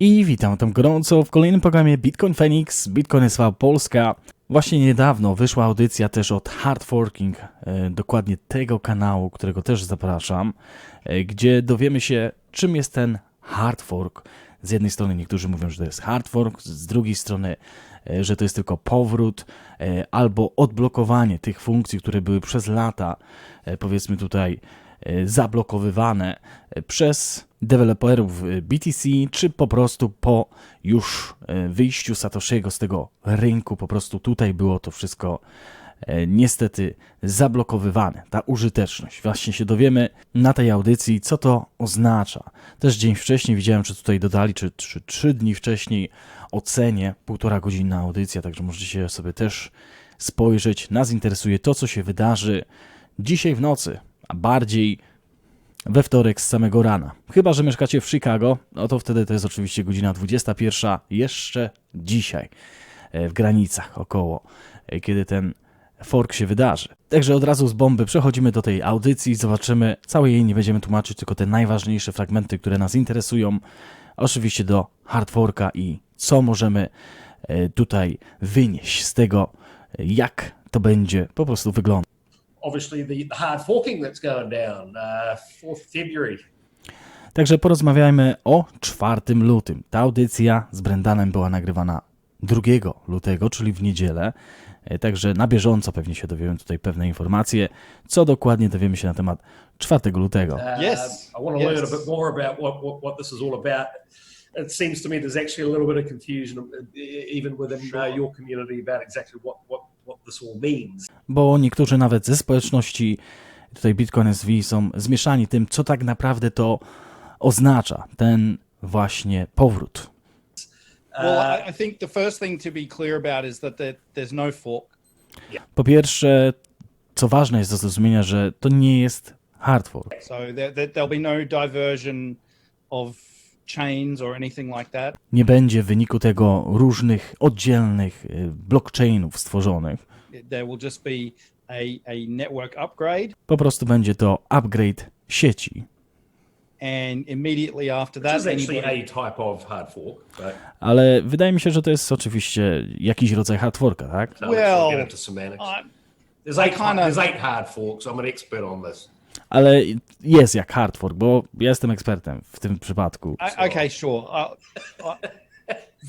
I witam tam gorąco w kolejnym programie BITCOINFENIKS, BITCOIN Polska. Właśnie niedawno wyszła audycja też od Hard Forking, dokładnie tego kanału, którego też zapraszam, gdzie dowiemy się, czym jest ten hard fork. Z jednej strony niektórzy mówią, że to jest hard fork, z drugiej strony, że to jest tylko powrót albo odblokowanie tych funkcji, które były przez lata, powiedzmy tutaj, zablokowywane przez deweloperów BTC, czy po prostu po już wyjściu Satoshiego z tego rynku, po prostu tutaj było to wszystko niestety zablokowywane, ta użyteczność. Właśnie się dowiemy na tej audycji, co to oznacza. Też dzień wcześniej widziałem, czy tutaj dodali, czy 3 dni wcześniej ocenię, 1,5 godziny audycja, także możecie sobie też spojrzeć. Nas interesuje to, co się wydarzy dzisiaj w nocy, a bardziej we wtorek z samego rana. Chyba że mieszkacie w Chicago, no to wtedy to jest oczywiście godzina 21, jeszcze dzisiaj w granicach około, kiedy ten fork się wydarzy. Także od razu z bomby przechodzimy do tej audycji, zobaczymy, całej jej nie będziemy tłumaczyć, tylko te najważniejsze fragmenty, które nas interesują, oczywiście do hard forka i co możemy tutaj wynieść z tego, jak to będzie po prostu wyglądać. Obviously the hard forking that's going down, 4th February. Także porozmawiajmy o 4 lutym. Ta audycja z Brendanem była nagrywana 2 lutego, czyli w niedzielę. Także na bieżąco pewnie się dowiemy tutaj pewne informacje. Co dokładnie dowiemy się na temat 4 lutego. Yes. I want to learn a bit more about what this is all about. It seems to me there's actually a little bit of confusion even within your community about exactly what this all means. Bo niektórzy nawet ze społeczności tutaj Bitcoin SV są zmieszani tym, co tak naprawdę to oznacza, ten właśnie powrót. Well, I think the first thing to be clear about is that there's no fork. Po pierwsze, co ważne jest do zrozumienia, że to nie jest hard fork. So there'll be no diversion of chains or anything like that. Nie będzie w wyniku tego różnych oddzielnych blockchainów stworzonych. There will just be a network upgrade. Po prostu będzie to upgrade sieci. And immediately after that, Which is actually a type of hard fork. But Ale wydaje mi się, że to jest oczywiście jakiś rodzaj hard forka, tak? no, Well, let's not get into semantics. There's 8 hard forks. I'm an expert on this. Ale jest jak hard fork, bo ja jestem ekspertem w tym przypadku. Okay, sure.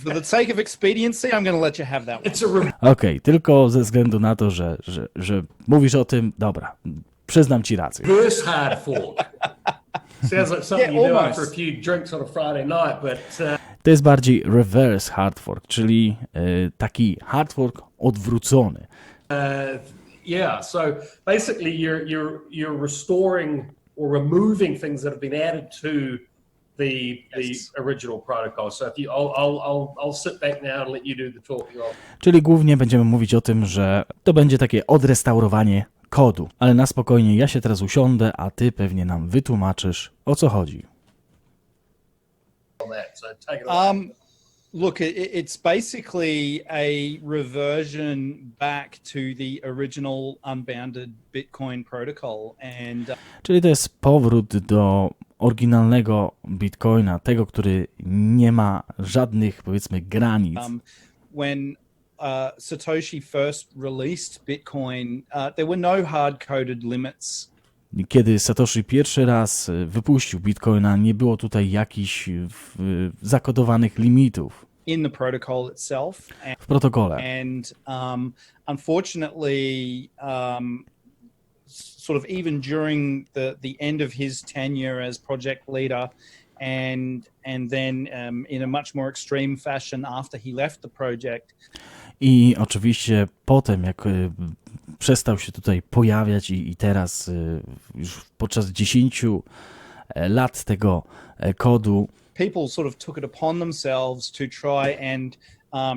For the sake of expediency, I'm going to let you have that one. It's Okej, tylko ze względu na to, że mówisz o tym, dobra, przyznam ci rację. reverse hard fork. Sounds like something you do almost. after a few drinks on a Friday night, but To jest bardziej reverse hard fork, czyli taki hard fork odwrócony. yeah. So basically, you're restoring or removing things that have been added to the original protocol. So if I'll sit back now and let you do the talking. Czyli głównie będziemy mówić o tym, że to będzie takie odrestaurowanie kodu. Ale na spokojnie, ja się teraz usiądę, a ty pewnie nam wytłumaczysz, o co chodzi. On that. So take it away. Look, it's basically a reversion back to the original unbounded Bitcoin protocol. And Czyli to jest powrót do oryginalnego Bitcoina, tego, który nie ma żadnych, powiedzmy, granic. when Satoshi first released Bitcoin, there were no hard-coded limits. Kiedy Satoshi pierwszy raz wypuścił Bitcoina, nie było tutaj jakichś zakodowanych limitów In the protocol itself, w protokole. and unfortunately, sort of even during the end of his tenure as project leader, and then in a much more extreme fashion after he left the project. I oczywiście potem, jak przestał się tutaj pojawiać i teraz już podczas 10 lat tego kodu, People sort of took it upon themselves to try and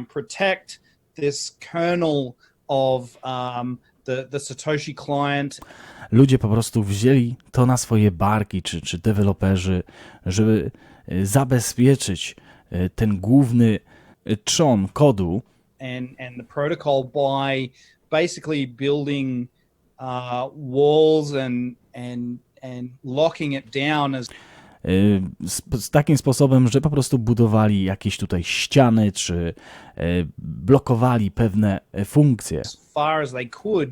protect this kernel of the Satoshi client. ludzie po prostu wzięli to na swoje barki, czy deweloperzy, żeby zabezpieczyć ten główny trzon kodu And the protocol by basically building walls and locking it down as z takim sposobem, że po prostu budowali jakieś tutaj ściany, czy blokowali pewne funkcje. as far as they could,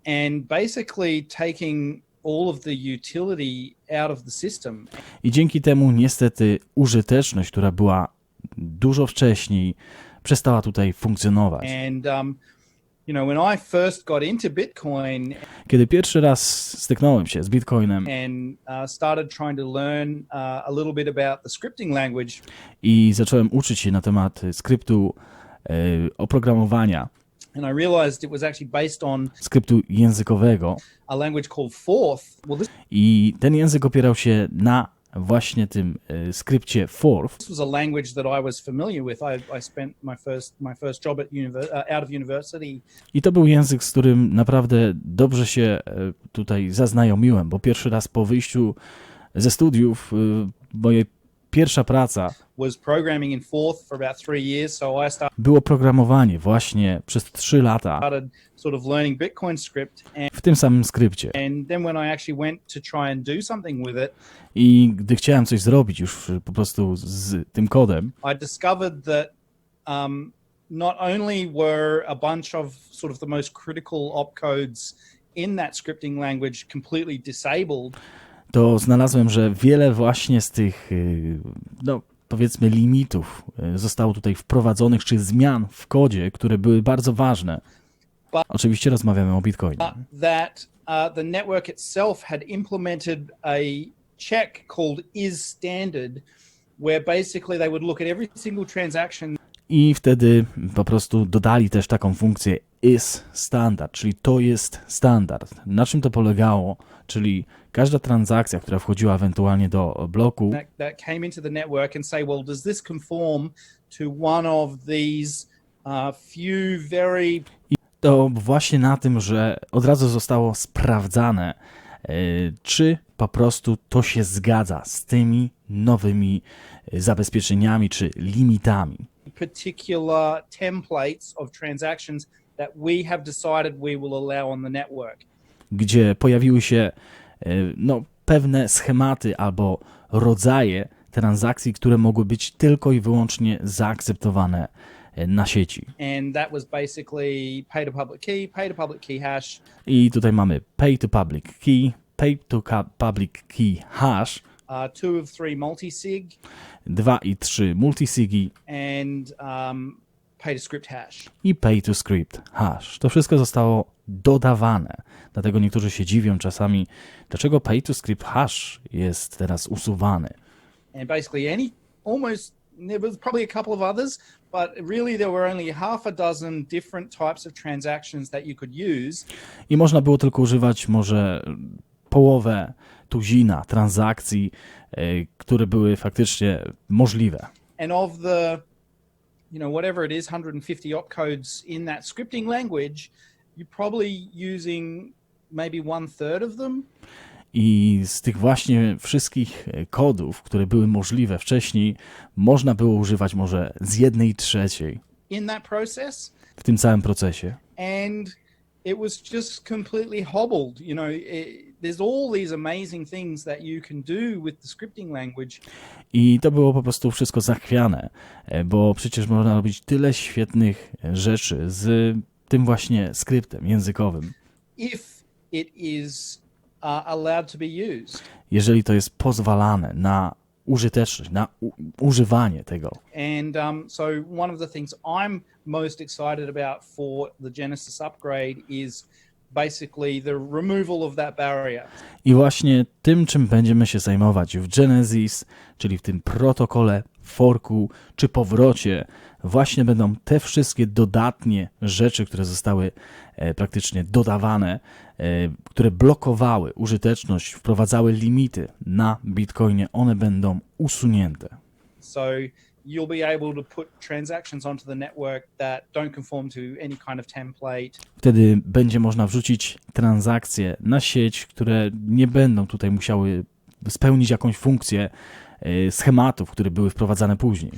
and basically taking all of the utility out of the system. I dzięki temu niestety użyteczność, która była dużo wcześniej, przestała tutaj funkcjonować. And you know, when I first got into Bitcoin Kiedy pierwszy raz styknąłem się z Bitcoinem and started trying to learn a little bit about the scripting language, i zacząłem uczyć się na temat skryptu oprogramowania, and I realized it was actually based on skryptu językowego, a language called Forth. Well, this i ten język opierał się na właśnie tym skrypcie Forth. was a language that I was familiar with. I spent my first job at out of university. I to był język, z którym naprawdę dobrze się tutaj zaznajomiłem, bo pierwszy raz po wyjściu ze studiów, moja pierwsza praca Was programming in Forth for about 3 years, so I było programowanie właśnie przez 3 lata started sort of learning Bitcoin script, w tym samym skrypcie. and then when I actually went to try and do something with it, I gdy chciałem coś zrobić już po prostu z tym kodem, I discovered that not only were a bunch of sort of the most critical opcodes in that scripting language completely disabled, to znalazłem, że wiele właśnie z tych, no powiedzmy, limitów zostało tutaj wprowadzonych, czy zmian w kodzie, które były bardzo ważne. Oczywiście rozmawiamy o Bitcoinie. that the network itself had implemented a check called is standard, where basically they would look at every single transaction I wtedy po prostu dodali też taką funkcję is standard, czyli to jest standard. Na czym to polegało? Czyli każda transakcja, która wchodziła ewentualnie do bloku, that came into the network and say, well, does this conform to one of these few very to właśnie na tym, że od razu zostało sprawdzane, czy po prostu to się zgadza z tymi nowymi zabezpieczeniami czy limitami. particular templates of transactions that we have decided we will allow on the network. Gdzie pojawiły się no, pewne schematy albo rodzaje transakcji, które mogły być tylko i wyłącznie zaakceptowane na sieci. And that was basically pay to public key hash, I tutaj mamy pay to public key, public key hash, 2 of 3 multi-sig, 2 i 3 multisigi and pay to script hash. i pay to script hash. To wszystko zostało dodawane. Dlatego niektórzy się dziwią czasami, dlaczego pay to script hash jest teraz usuwany. And basically there was probably a couple of others, but really there were only half a dozen different types of transactions that you could use. I można było tylko używać może połowę, tuzina transakcji, które były faktycznie możliwe. And of the, you know, whatever it is, 150 opcodes in that scripting language, you're probably using maybe 1/3 of them. I z tych właśnie wszystkich kodów, które były możliwe wcześniej, można było używać może z 1/3 in that process, w tym całym procesie. and it was just completely hobbled. You know, there's all these amazing things that you can do with the scripting language. I to było po prostu wszystko zachwiane, bo przecież można robić tyle świetnych rzeczy z tym właśnie skryptem językowym, If it is allowed to be used. jeżeli to jest pozwalane na użyteczność, na używanie tego. And so one of the things I'm most excited about for the Genesis upgrade is basically the removal of that barrier. I właśnie tym, czym będziemy się zajmować w Genesis, czyli w tym protokole, forku czy powrocie, właśnie będą te wszystkie dodatnie rzeczy, które zostały praktycznie dodawane, które blokowały użyteczność, wprowadzały limity na Bitcoinie, one będą usunięte. So you'll be able to put transactions onto the network that don't conform to any kind of template. Wtedy będzie można wrzucić transakcje na sieć, które nie będą tutaj musiały spełnić jakąś funkcję schematów, które były wprowadzane później.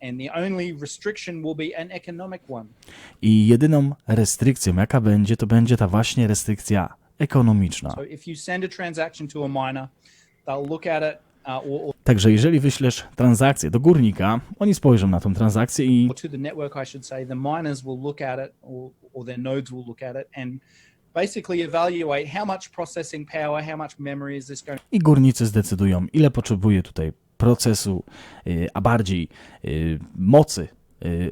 And the only restriction will be an economic one. I jedyną restrykcją, jaka będzie, to będzie ta właśnie restrykcja ekonomiczna. So if you send a transaction to a miner, they'll look at it Także jeżeli wyślesz transakcję do górnika, oni spojrzą na tą transakcję i to the network, I should say, the miners will look at it, or their nodes will look at it and basically evaluate how much processing power, how much memory is this going i górnicy zdecydują, ile potrzebuje tutaj procesu, a bardziej mocy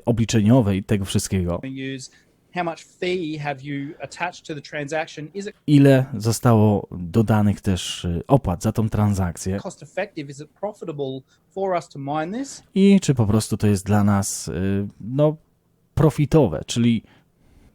obliczeniowej tego wszystkiego. to use, how much fee have you attached to the transaction, is it Ile zostało dodanych też opłat za tą transakcję cost effective, is it profitable for us to mine this? i czy po prostu to jest dla nas no, profitowe, czyli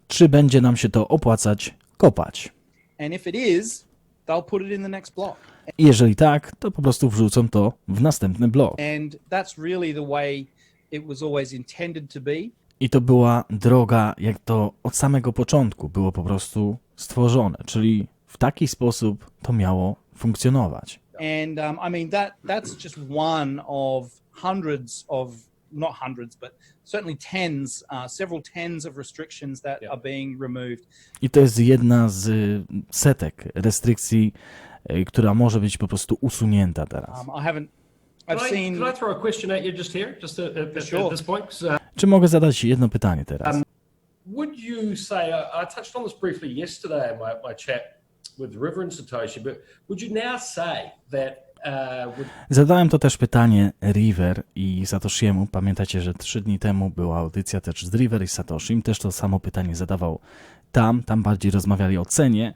czy będzie nam się to opłacać kopać. And if it is, they'll put it in the next block. I jeżeli tak, to po prostu wrzucą to w następny blok. And that's really the way it was always intended to be. I to była droga, jak to od samego początku było po prostu stworzone, czyli w taki sposób to miało funkcjonować. And I mean that's just one of hundreds of, not hundreds, but certainly tens, several tens of restrictions that are being removed. I to jest jedna z setek restrykcji, która może być po prostu usunięta teraz. I've seen. Can I throw a question at you just here, just at this point? 'Cause, Czy mogę zadać jedno pytanie teraz? would you say, I touched on this briefly yesterday in my chat with Reverend Satoshi, but would you now say that Zadałem to też pytanie River i Satoshiemu. Pamiętacie, że 3 dni temu była audycja też z River i Satoshim. Też to samo pytanie zadawał tam bardziej rozmawiali o cenie.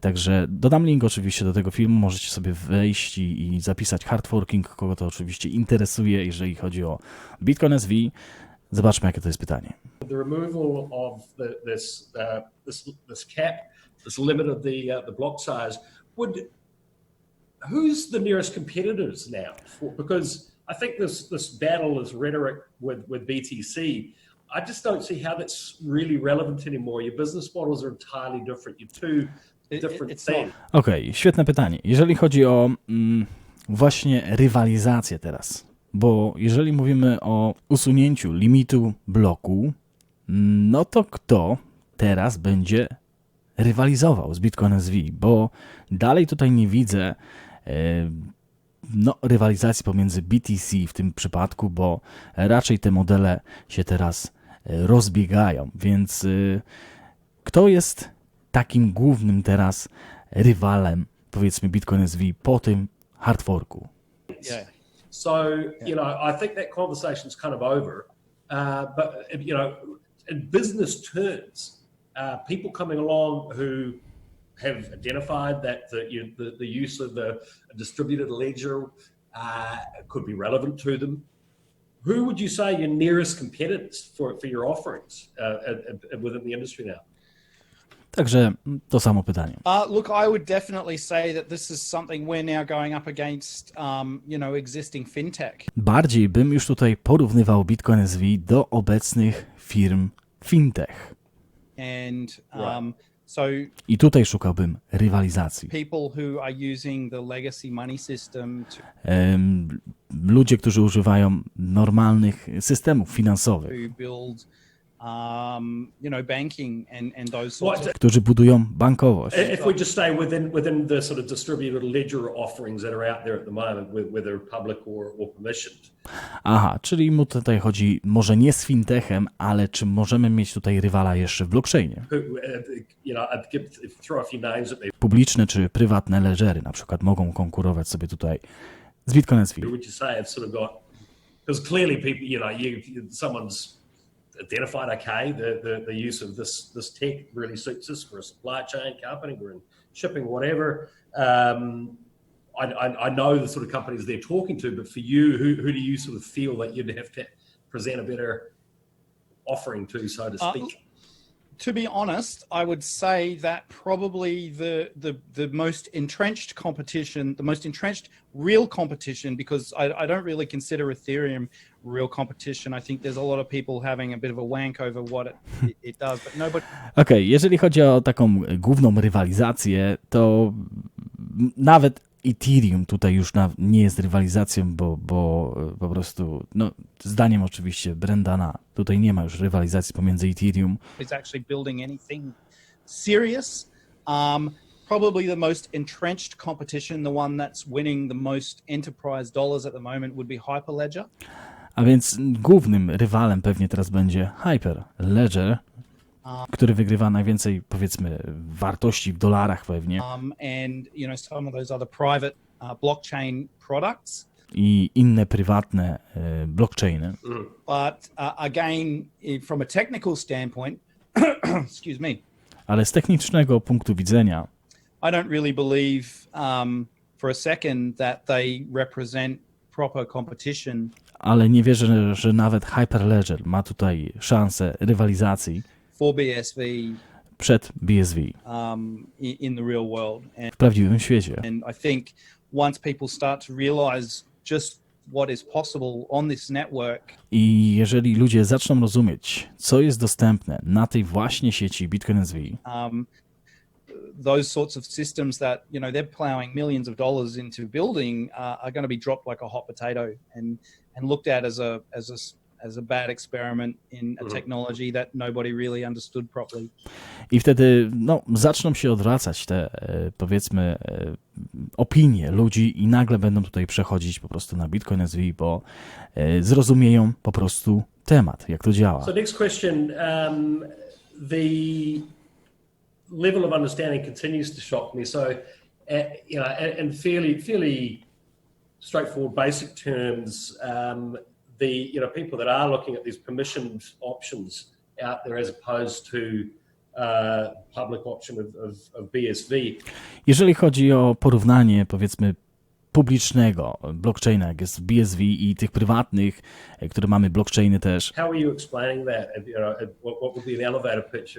Także dodam link oczywiście do tego filmu. Możecie sobie wejść i zapisać hard forking, kogo to oczywiście interesuje, jeżeli chodzi o Bitcoin SV. Zobaczmy, jakie to jest pytanie. The removal of this cap, this limit of the block size, who's the nearest competitors now? Because I think this battle, this rhetoric with BTC, I just don't see how that's really relevant anymore. Your business models are entirely different. You're two different things. Okej, świetne pytanie. Jeżeli chodzi o właśnie rywalizację teraz, bo jeżeli mówimy o usunięciu limitu bloku, no to kto teraz będzie rywalizował z Bitcoin SV? Bo dalej tutaj nie widzę rywalizacji pomiędzy BTC w tym przypadku, bo raczej te modele się teraz rozbiegają, więc kto jest takim głównym teraz rywalem, powiedzmy, Bitcoin SV po tym hard forku? Yeah. So, you know, I think that conversation's kind of over, but, you know, in business terms, people coming along who have identified that the use of the distributed ledger could be relevant to them. Who would you say your nearest competitors for your offerings within the industry now? Także to samo pytanie. Look, I would definitely say that this is something we're now going up against, existing fintech. Bardziej bym już tutaj porównywał Bitcoin SV do obecnych firm fintech. And I tutaj szukałbym rywalizacji. People who are using the legacy money system ludzie, którzy używają normalnych systemów finansowych, to build, banking and those sorts of. którzy budują bankowość. If we just stay within the sort of distributed ledger offerings that are out there at the moment, whether public or permissioned. Aha, czyli mu tutaj chodzi może nie z fintechem, ale czy możemy mieć tutaj rywala jeszcze w blockchainie? Publiczne czy prywatne ledgery na przykład mogą konkurować sobie tutaj z Bitcoin SV. Because clearly people, someone's identified, okay, the use of this tech really suits us. We're a supply chain company, we're in shipping, whatever. I know the sort of companies they're talking to, but for you, who do you sort of feel that you'd have to present a better offering to, so to speak? To be honest, I would say that probably the most entrenched competition, the most entrenched real competition, because I don't really consider Ethereum real competition. I think there's a lot of people having a bit of a wank over what it does, but nobody. Okej, jeżeli chodzi o taką główną rywalizację, to nawet Ethereum tutaj już nie jest rywalizacją, bo po prostu, zdaniem oczywiście Brendana, tutaj nie ma już rywalizacji pomiędzy Ethereum. It's actually building anything serious. Probably the most entrenched competition, the one that's winning the most enterprise dollars at the moment, would be Hyperledger. A więc głównym rywalem pewnie teraz będzie Hyperledger, który wygrywa najwięcej, powiedzmy, wartości w dolarach pewnie. And some of those other private blockchain products. I inne prywatne blockchainy. But again, from a technical standpoint, excuse me. Ale z technicznego punktu widzenia I don't really believe for a second that they represent proper competition. Ale nie wierzę, że nawet Hyperledger ma tutaj szansę rywalizacji for BSV przed BSV in the real world. w prawdziwym świecie. And I think once people start to realize just what is possible on this network. I jeżeli ludzie zaczną rozumieć, co jest dostępne na tej właśnie sieci Bitcoin SV, those sorts of systems that they're plowing millions of dollars into building are going to be dropped like a hot potato and looked at as a bad experiment in a technology that nobody really understood properly. I wtedy zaczną się odwracać te, powiedzmy, opinie ludzi i nagle będą tutaj przechodzić po prostu na Bitcoin SV, bo zrozumieją po prostu temat, jak to działa. So next question, the level of understanding continues to shock me. So, in fairly straightforward, basic terms, the people that are looking at these permissioned options out there as opposed to public option of BSV. Jeżeli chodzi o porównanie, powiedzmy, publicznego blockchaina, jak jest BSV, i tych prywatnych, które mamy blockchainy też. How are you explaining that? What would be an elevator pitch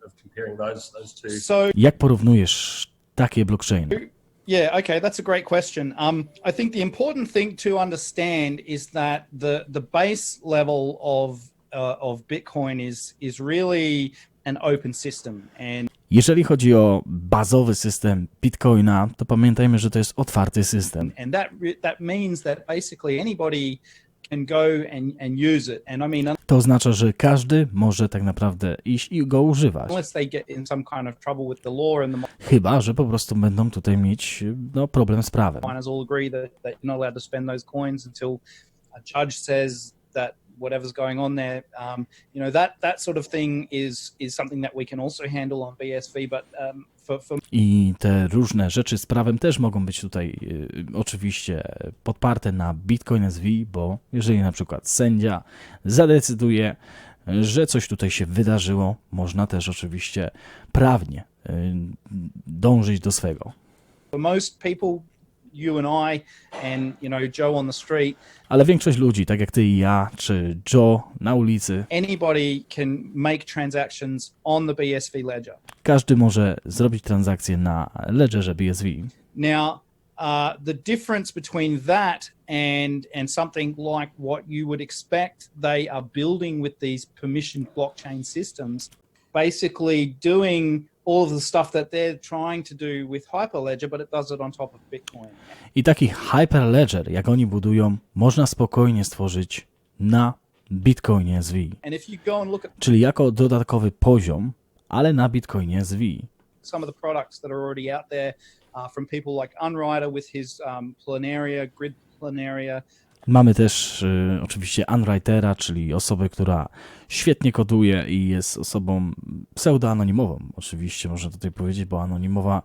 of comparing those two? So, jak porównujesz takie blockchainy? Yeah, okay, that's a great question. I think the important thing to understand is that the base level of Bitcoin is really an open system. And jeżeli chodzi o bazowy system Bitcoina, to pamiętajmy, że to jest otwarty system. And that means that basically anybody can go and use it. And I mean, to oznacza, że każdy może tak naprawdę iść i go używać. Unless they get in some kind of trouble with the law and the Chyba że po prostu będą tutaj mieć problem z prawem. miners all agree that you're not allowed to spend those coins until a judge says that whatever's going on there, that sort of thing is something that we can also handle on BSV, but for I te różne rzeczy z prawem też mogą być tutaj oczywiście podparte na Bitcoin SV, bo jeżeli na przykład sędzia zadecyduje, że coś tutaj się wydarzyło, można też oczywiście prawnie dążyć do swego. for most people, you and I and Joe on the street, Ale większość ludzi, tak jak ty i ja, czy Joe na ulicy, anybody can make transactions on the BSV ledger. każdy może zrobić transakcję na ledgerze BSV. Now, the difference between that and something like what you would expect they are building with these permissioned blockchain systems, basically doing all of the stuff that they're trying to do with Hyperledger, but it does it on top of Bitcoin. I taki Hyperledger, jak oni budują, można spokojnie stworzyć na Bitcoinie SV. And if you go and look at Czyli jako dodatkowy poziom, ale na Bitcoinie SV. some of the products that are already out there from people like Unwriter with his Planaria, Grid Planaria. Mamy też oczywiście Unwritera, czyli osobę, która świetnie koduje i jest osobą pseudoanonimową. Oczywiście można tutaj powiedzieć, bo anonimowa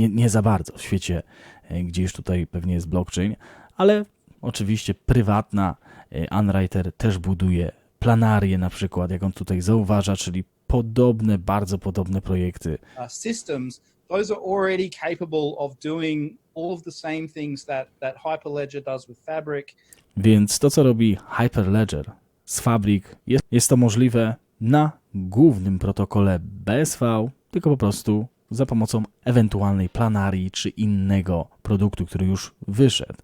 nie za bardzo w świecie, gdzie już tutaj pewnie jest blockchain, ale oczywiście prywatna. Unwriter też buduje Planarię na przykład, jak on tutaj zauważa, czyli bardzo podobne projekty. Systems, those are already capable of doing all of the same things that Hyperledger does with Fabric. Więc to, co robi Hyperledger z Fabric, jest to możliwe na głównym protokole BSV, tylko po prostu za pomocą ewentualnej Planarii czy innego produktu, który już wyszedł.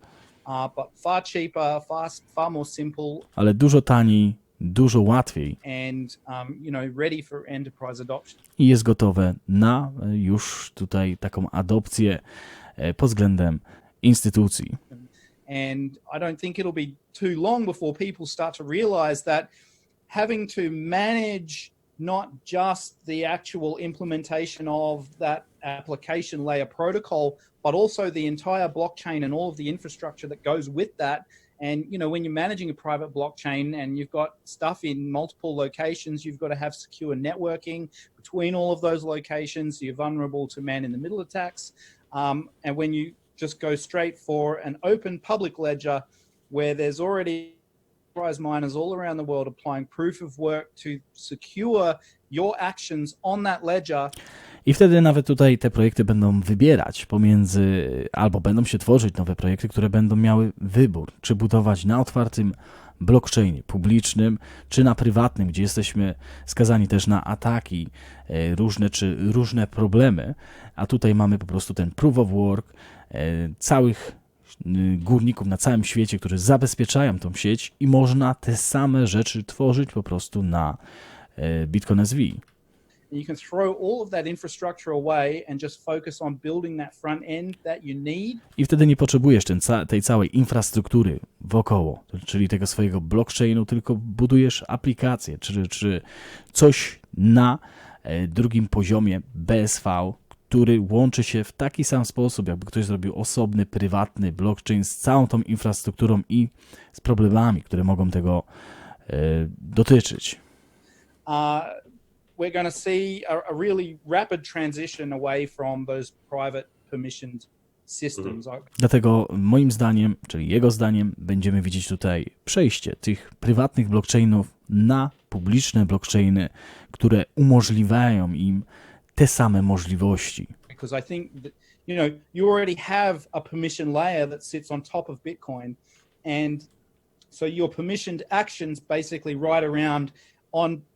But far cheaper, far more simple, Ale dużo taniej, dużo łatwiej and ready for enterprise adoption. i jest gotowe na już tutaj taką adopcję pod względem instytucji. And I don't think it'll be too long before people start to realize that having to manage not just the actual implementation of that application layer protocol, but also the entire blockchain and all of the infrastructure that goes with that. And, you know, when you're managing a private blockchain and you've got stuff in multiple locations, you've got to have secure networking between all of those locations. So you're vulnerable to man-in-the-middle attacks. And when you just go straight for an open public ledger where there's already miners all around the world applying proof of work to secure your actions on that ledger. I wtedy nawet tutaj te projekty będą wybierać pomiędzy, albo będą się tworzyć nowe projekty, które będą miały wybór, czy budować na otwartym blockchainie publicznym, czy na prywatnym, gdzie jesteśmy skazani też na ataki różne, czy różne problemy, a tutaj mamy po prostu ten proof of work całych górników na całym świecie, którzy zabezpieczają tą sieć i można te same rzeczy tworzyć po prostu na Bitcoin SV. You can throw all of that infrastructure away and just focus on building that front end that you need. I wtedy nie potrzebujesz tej całej infrastruktury wokoło, czyli tego swojego blockchainu, tylko budujesz aplikację, czy coś na drugim poziomie BSV, który łączy się w taki sam sposób, jakby ktoś zrobił osobny, prywatny blockchain z całą tą infrastrukturą i z problemami, które mogą tego dotyczyć. We're going to see a really rapid transition away from those private permissioned systems. Dlatego moim zdaniem, czyli jego zdaniem, będziemy widzieć tutaj przejście tych prywatnych blockchainów na publiczne blockchainy, które umożliwiają im te same możliwości. Because I think that, you know, you already have a permission layer that sits on top of Bitcoin, and so your permissioned actions basically right around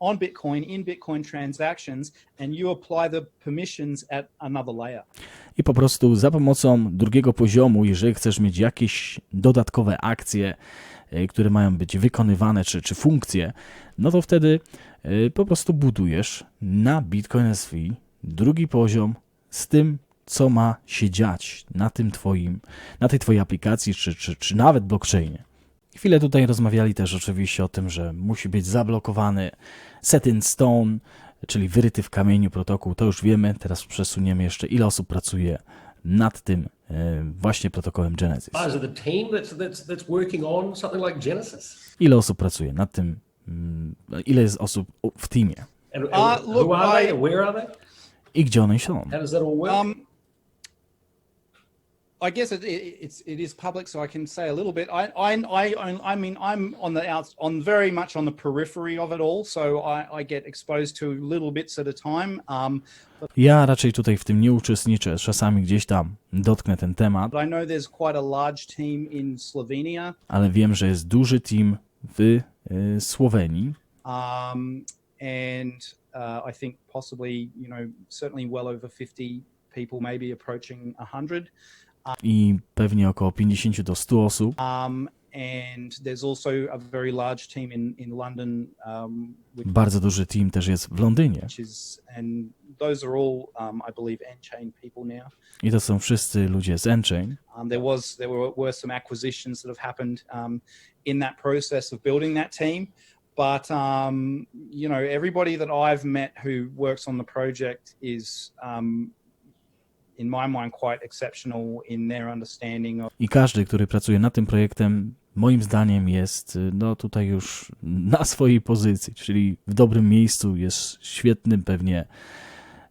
on Bitcoin, in Bitcoin transactions, and you apply the permissions at another layer. I po prostu za pomocą drugiego poziomu, jeżeli chcesz mieć jakieś dodatkowe akcje, które mają być wykonywane, czy funkcje, no to wtedy po prostu budujesz na Bitcoin SV drugi poziom z tym, co ma się dziać na tej twojej aplikacji, czy nawet blockchainie. Chwilę tutaj rozmawiali też oczywiście o tym, że musi być zablokowany set in stone, czyli wyryty w kamieniu protokół. To już wiemy, teraz przesuniemy jeszcze, ile osób pracuje nad tym właśnie protokołem Genesis. Ile osób pracuje nad tym, ile jest osób w teamie? Who are they? Where are they? I gdzie one są? How does that all work? I guess it is public, so I can say a little bit. I mean, I'm on very much on the periphery of it all, so I get exposed to little bits at a time. Ja raczej tutaj w tym nie uczestniczę, czasami gdzieś tam dotknę ten temat. But I know there's quite a large team in Slovenia. Ale wiem, że jest duży team w Słowenii. And I think possibly, you know, certainly well over 50 people, maybe approaching 100. I pewnie około 50 do 100 osób. And there's also a very large team in London. Bardzo duży team też jest w Londynie. And those are all, I believe, N-chain people now. I to są wszyscy ludzie z N-chain. There were some acquisitions that have happened in that process of building that team. But, you know, everybody that I've met who works on the project is, in my mind, quite exceptional in their understanding of... I każdy, który pracuje nad tym projektem, moim zdaniem jest no tutaj już na swojej pozycji, czyli w dobrym miejscu, jest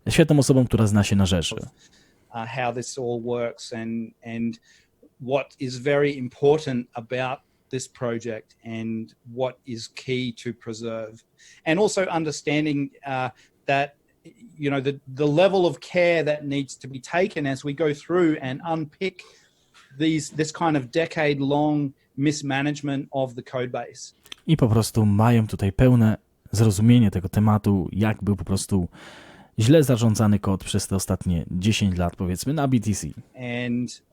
świetną osobą, która zna się na rzeczy. How this all works and what is very important about this project and what is key to preserve, and also understanding that, you know, the level of care that needs to be taken as we go through and unpick this kind of decade-long mismanagement of the code base. I po prostu mają tutaj pełne zrozumienie tego tematu, jak był po prostu źle zarządzany kod przez te ostatnie 10 lat, powiedzmy, na BTC. And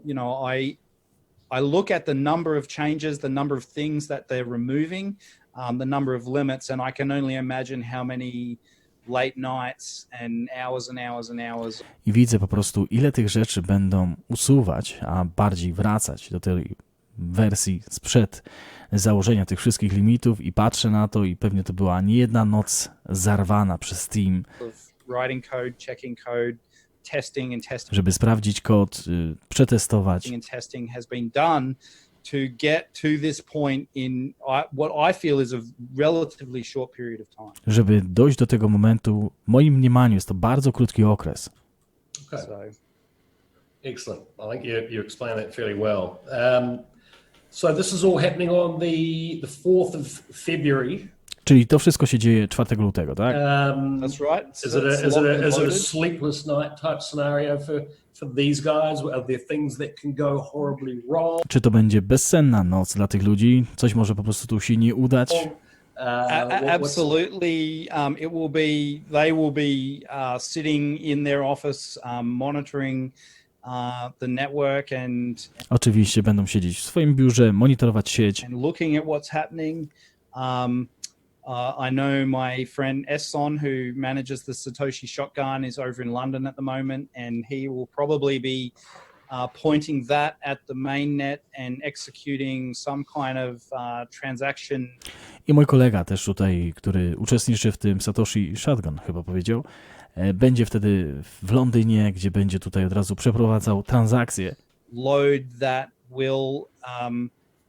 you know, I look at the number of changes, the number of things that they're removing, the number of limits, and I can only imagine how many late nights and hours and hours and hours. I widzę po prostu, ile tych rzeczy będą usuwać, a bardziej wracać do tej wersji sprzed założenia tych wszystkich limitów i patrzę na to i pewnie to była nie jedna noc zarwana przez Steam, Writing code, checking code, testing and testing żeby sprawdzić kod, przetestować, and testing has been done to get to this point in what I feel is a relatively short period of time. żeby dojść do tego momentu. W moim mniemaniu jest to bardzo krótki okres. Okay. So Excellent. I think you explained that fairly well. So this is all happening on the 4th of February. Czyli to wszystko się dzieje 4 lutego, tak? that's right. So Is it that's a, is it locked a, and is it a loaded. sleepless night type scenario for these guys? Are there things that can go horribly wrong? Czy to będzie bezsenna noc dla tych ludzi? Coś może po prostu tu się nie udać? Absolutely. They will be sitting in their office monitoring the network and Oczywiście będą siedzieć w swoim biurze, monitorować sieć. looking at what's happening. I know my friend Esson, who manages the Satoshi Shotgun, is over in London at the moment, and he will probably be pointing that at the mainnet and executing some kind of transaction. I mój kolega też tutaj, który uczestniczy w tym Satoshi Shotgun, chyba powiedział, będzie wtedy w Londynie, gdzie będzie tutaj od razu przeprowadzał transakcje. Load that will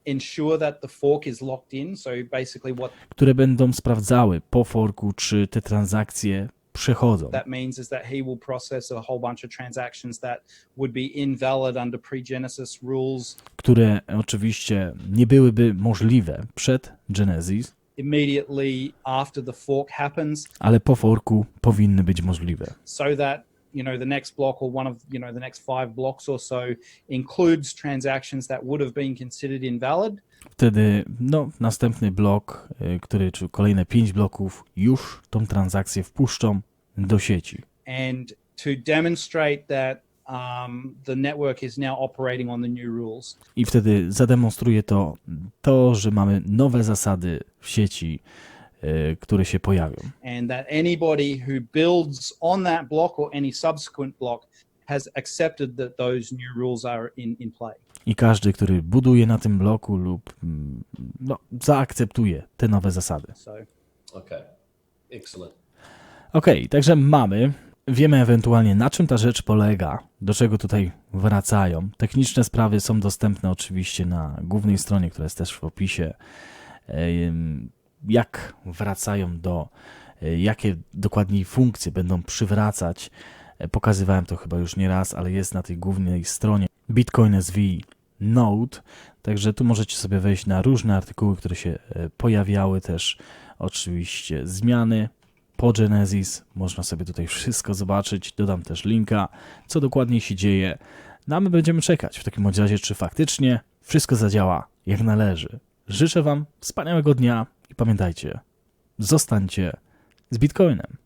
ensure that the fork is locked in. So basically Które będą sprawdzały po forku, czy te transakcje przechodzą. that means is that he will process a whole bunch of transactions that would be invalid under pre-Genesis rules Które oczywiście nie byłyby możliwe przed Genesis, immediately after the fork happens, ale po forku powinny być możliwe. so that the next block or one of the next 5 blocks or so includes transactions that would have been considered invalid. Wtedy następny blok, czy kolejne 5 bloków już tą transakcję wpuszczą do sieci. And to demonstrate that the network is now operating on the new rules. I wtedy zademonstruje to, że mamy nowe zasady w sieci, które się pojawią. And that anybody who builds on that block or any subsequent block has accepted that those new rules are in play. I każdy, który buduje na tym bloku lub zaakceptuje te nowe zasady. So Okay. Excellent. Okej, także wiemy ewentualnie, na czym ta rzecz polega, do czego tutaj wracają. Techniczne sprawy są dostępne oczywiście na głównej stronie, która jest też w opisie. Jak wracają jakie dokładniej funkcje będą przywracać. Pokazywałem to chyba już nie raz, ale jest na tej głównej stronie Bitcoin SV Node, także tu możecie sobie wejść na różne artykuły, które się pojawiały, też oczywiście zmiany po Genesis, można sobie tutaj wszystko zobaczyć, dodam też linka, co dokładnie się dzieje, a my będziemy czekać w takim razie, czy faktycznie wszystko zadziała jak należy. Życzę Wam wspaniałego dnia i pamiętajcie, zostańcie z Bitcoinem.